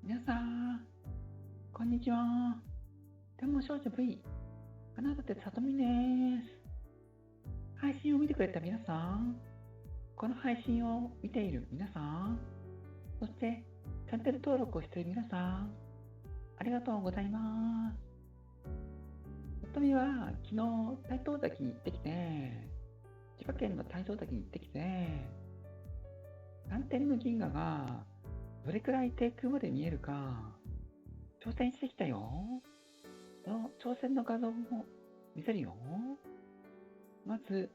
皆さん、こんにちは。天文少女 V、あなたってさとみです。配信を見てくれた皆さん、この配信を見ている皆さん、そしてチャンネル登録をしている皆さん、ありがとうございます。さとみは昨日、大東崎に行ってきて、千葉県の大東崎に行ってきて、南天の銀河がどれくらい低空まで見えるか、挑戦してきたよ。その挑戦の画像を見せるよ。まず、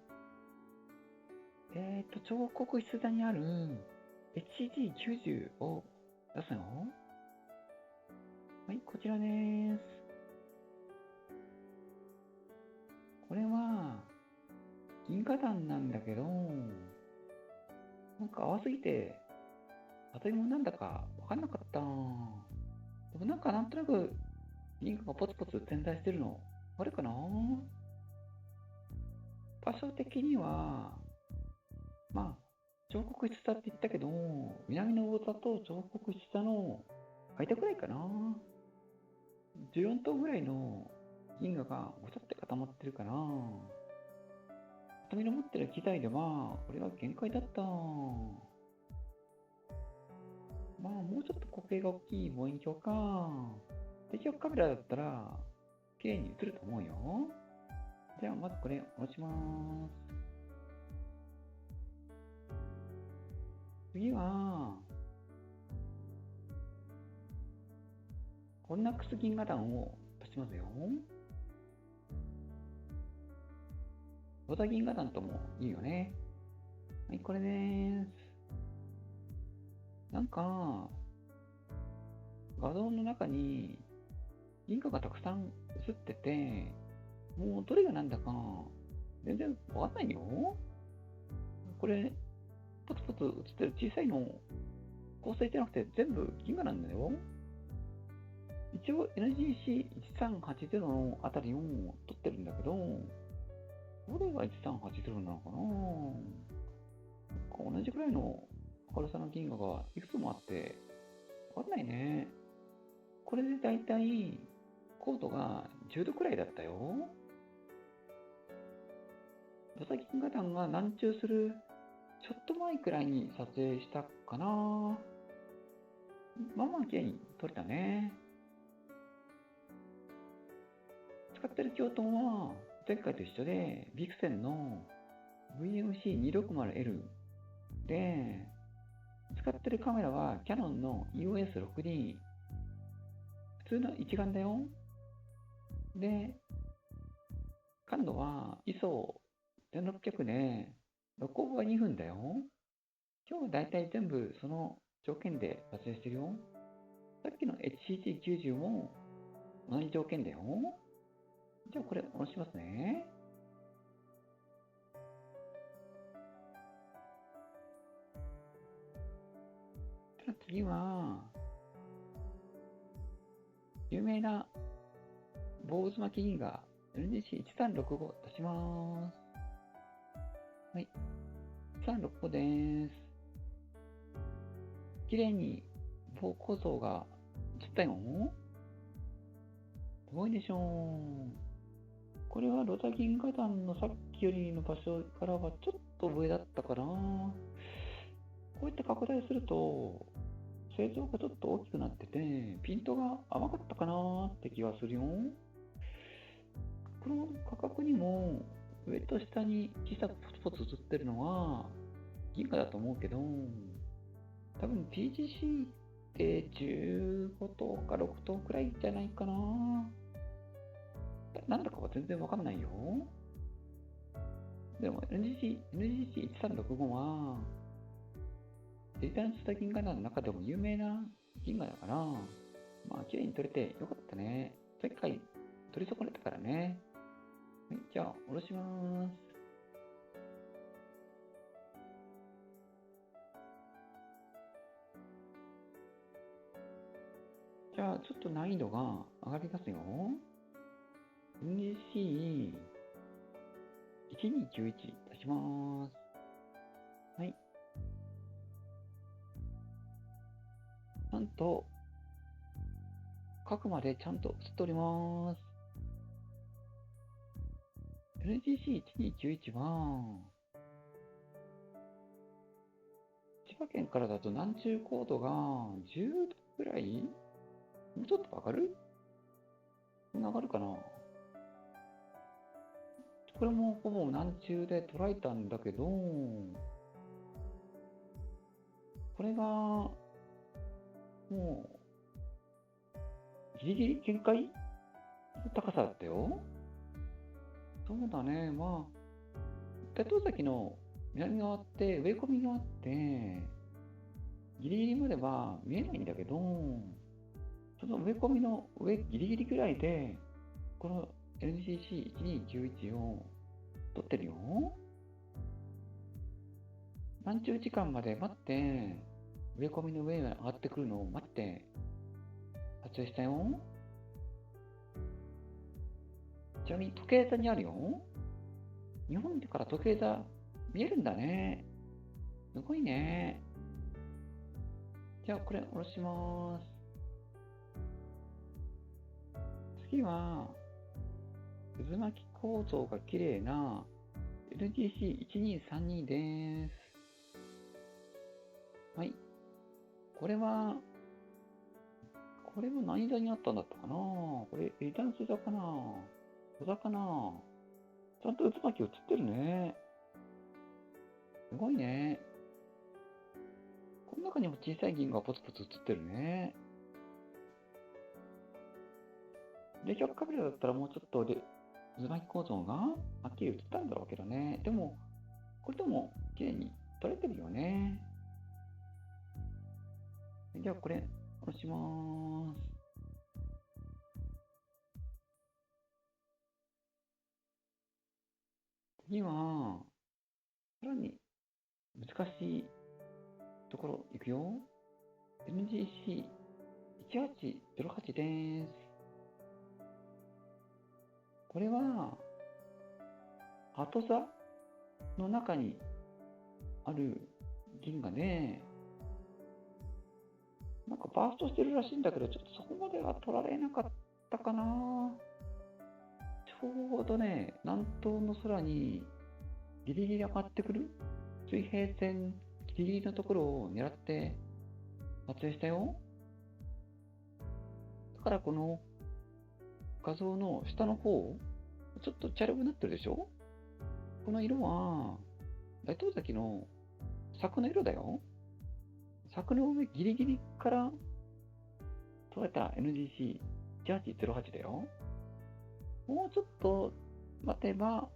彫刻室座にある HCG90 を出すよ。はい、こちらです。これは銀河団なんだけど、なんか淡すぎて、里芋なんだかわかんなかった。でもなんとなく銀河がポツポツ点在してるの、あれかな。場所的には、まあ、彫刻室座って言ったけど、南の魚座と彫刻室座の間くらいかな。14頭ぐらいの銀河がごちゃって固まってるから、私の持ってる機材では、これが限界だった。まあ、もうちょっと口径が大きい望遠鏡か、定極カメラだったら、綺麗に映ると思うよ。じゃあ、まずこれ、下ろします。次は、コンナックス銀河団を出しますよ。ロダ銀河団ともいいよね。はい、これです。なんか、画像の中に銀河がたくさん映ってて、もうどれがなんだか全然わかんないよ。これ、ポツポツ映ってる小さいの構成じゃなくて全部銀河なんだよ。一応 NGC1380 のあたりを撮ってるんだけど、どれが1380なのかな。同じくらいの明るさの銀河がいくつもあってわかんないね。これでだいたい高度が10度くらいだったよ。土佐銀河団が南中するちょっと前くらいに撮影したかな。まあまあ綺麗に撮れたね。使ってる鏡頭は前回と一緒でビクセンの VMC260L で、使ってるカメラはキヤノンの EOS6D、普通の一眼だよ。で、感度は ISO1600 で録音が2分だよ。今日はだいたい全部その条件で撮影してるよ。さっきの HCG90 も同じ条件だよ。じゃあこれ下ろしますね。次は、有名な坊主巻き銀河 NGC1365 出します。はい。1365です。綺麗に棒構造が映ったよ。すごいでしょう。これはロタ銀河団のさっきよりの場所からはちょっと上だったかな。こうやって拡大すると、製造がちょっと大きくなってて、ピントが甘かったかなって気がするよ。この価格にも上と下に小さくポツポツ映ってるのは銀河だと思うけど、多分 PGC って15頭か6頭くらいじゃないかな。なんだかは全然わかんないよ。でも NGC1365 はデジタルスタ銀河団の中でも有名な銀河だから、まあ綺麗に撮れてよかったね。前回撮り損ねたからね。はい、じゃあ下ろします。じゃあちょっと難易度が上がりますよ。NGC1291 出します。はい。なんと角までちゃんと映っております。NGC1291 は、千葉県からだと南中高度が10度くらい、もうちょっと上がる？そんな上がるかな。これもほぼ南中で捉えたんだけど、これが、もう、ギリギリ限界の高さだったよ。そうだね、まあ、大東崎の南側って植え込みがあって、ギリギリまでは見えないんだけど、その植え込みの上ギリギリぐらいで、この NGC1291 を撮ってるよ。南中時間まで待って、植え込みの上に上がってくるのを待って、撮影したよ。ちなみに時計座にあるよ。日本から時計座見えるんだね。すごいね。じゃあこれ下ろします。次は、渦巻き構造が綺麗な NGC1232 です。はい。これも何座にあったんだったかな。これ、エリダンス座かな、小座かな。ちゃんと渦巻き映ってるね。すごいね。この中にも小さい銀河がポツポツ映ってるね。冷却カメラだったらもうちょっとで渦巻き構造がはっきり映ったんだろうけどね。でも、これでも綺麗に撮れてるよね。じゃあこれ、下ろします。次は、さらに難しいところいくよ。NGC1808 です。これは、鳩座の中にある銀河で、なんかバーストしてるらしいんだけど、ちょっとそこまでは取られなかったかな。ちょうどね、南東の空にギリギリ上がってくる水平線ギリギリのところを狙って撮影したよ。だからこの画像の下の方、ちょっと茶色くなってるでしょ。この色は大東崎の柵の色だよ。柵の上ギリギリから捉えた NGC1808 だよ。もうちょっと待てば、も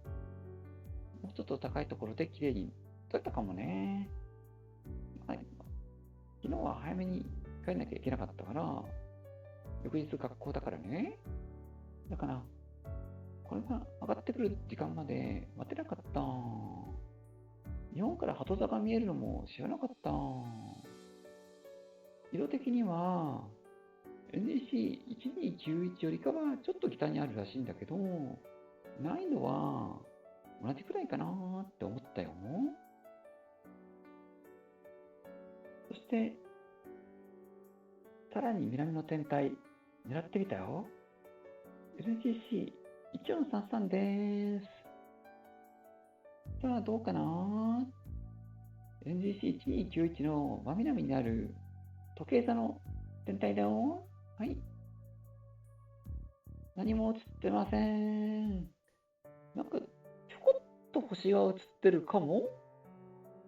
うちょっと高いところで綺麗に撮れたかもね。はい、昨日は早めに帰らなきゃいけなかったから、翌日学校だからね。だから、これが上がってくる時間まで待てなかった。日本から鳩座が見えるのも知らなかった。色的には NGC1291 よりかはちょっと北にあるらしいんだけど、難易度は同じくらいかなって思ったよ。そして、さらに南の天体狙ってみたよ。NGC1433 です。さあどうかな。 NGC1291 の真南にある時計座の天体だよ。はい。何も映ってません。なんかちょこっと星が映ってるかも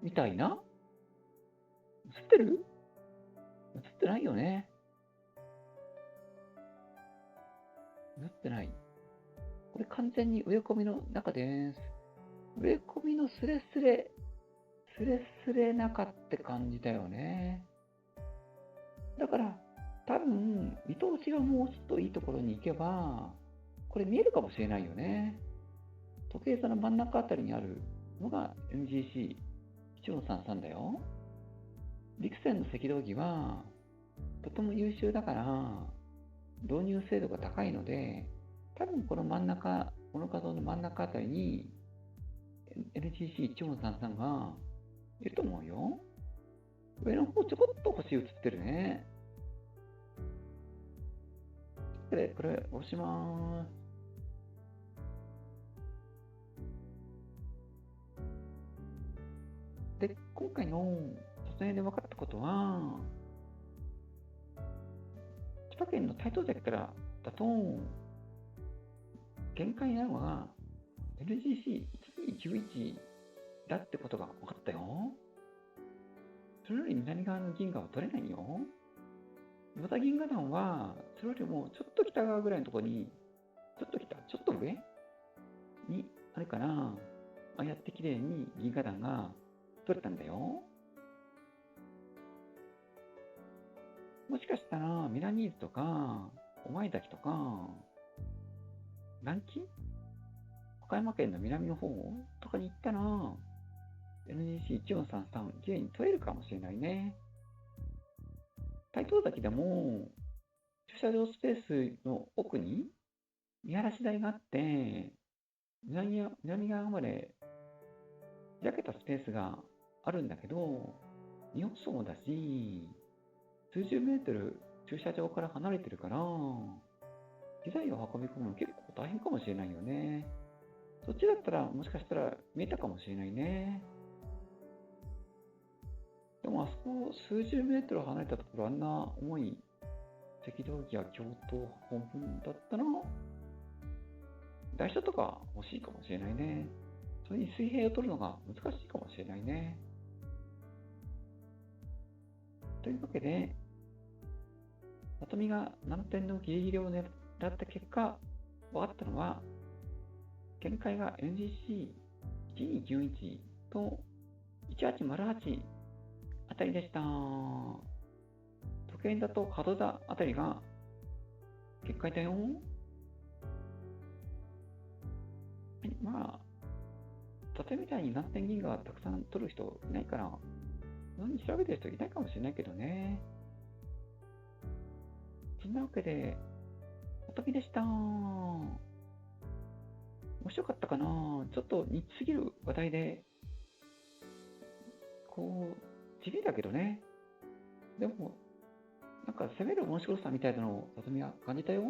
みたいな。映ってる？映ってないよね。映ってない。これ完全に植え込みの中です。植え込みのスレスレ中って感じだよね。だから多分見通しがもうちょっといいところに行けばこれ見えるかもしれないよね。時計座の真ん中あたりにあるのが NGC1433 だよ。陸船の赤道儀はとても優秀だから導入精度が高いので、多分この画像の真ん中あたりに NGC1433 がいると思うよ。上の方ちょこっと星映ってるね。けでこれ押します。で、今回の撮影で分かったことは、千葉県の台東崎からだと、限界なのは NGC1291 だってことが分かったよ。それより南側の銀河は取れないよ。与田銀河団は、それよりもちょっと北側ぐらいのところに、ちょっと北、ちょっと上にあるから、ああやって綺麗に銀河団が取れたんだよ。もしかしたら、南伊豆とか、御前崎とか、南紀岡山県の南の方とかに行ったら、NGC1433 綺麗に取れるかもしれないね。台東崎でも、駐車場スペースの奥に見晴らし台があって、南側まで開けたスペースがあるんだけど、日本層だし、数十メートル駐車場から離れてるから、機材を運び込むの結構大変かもしれないよね。そっちだったらもしかしたら見えたかもしれないね。でもあそこ数十メートル離れたところあんな重い赤道儀や京都本分だったら、台車とか欲しいかもしれないね。それに水平を取るのが難しいかもしれないね。というわけで、里見が難点のギリギリを狙った結果、分かったのは、限界が NGC1291 と1808あたりでした。時計だと角田あたりが限界だよ。はい、まあ、例えみたいに難点銀河たくさん取る人いないから、何調べてる人いないかもしれないけどね。そんなわけで、おとびでした。面白かったかな。ちょっとニッチすぎる話題で、地味だけどね。でも、なんか攻める面白さみたいなのを里見は感じたよ。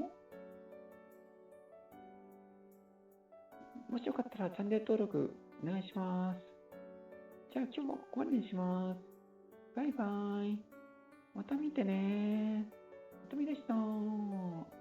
もしよかったらチャンネル登録お願いします。じゃあ今日もここまでにします。バイバイ。また見てね。里見でした。